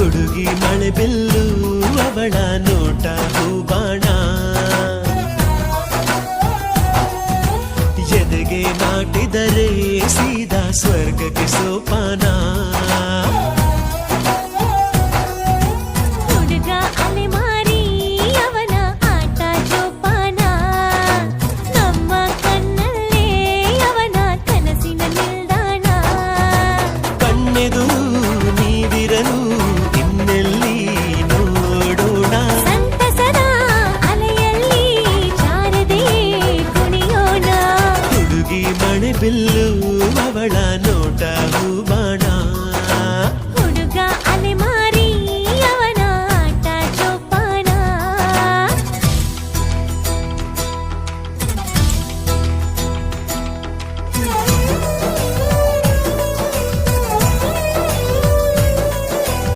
ಹುಡುಗಿ ಮಳೆ ಬಿಲ್ಲು ಅವಳ ನೋಟ ಹೂಬಾಣ ಎದೆಗೆ ನಾಟಿದರೆ ಸೀದಾ ಸ್ವರ್ಗಕ್ಕೆ ಸೋಪಾನ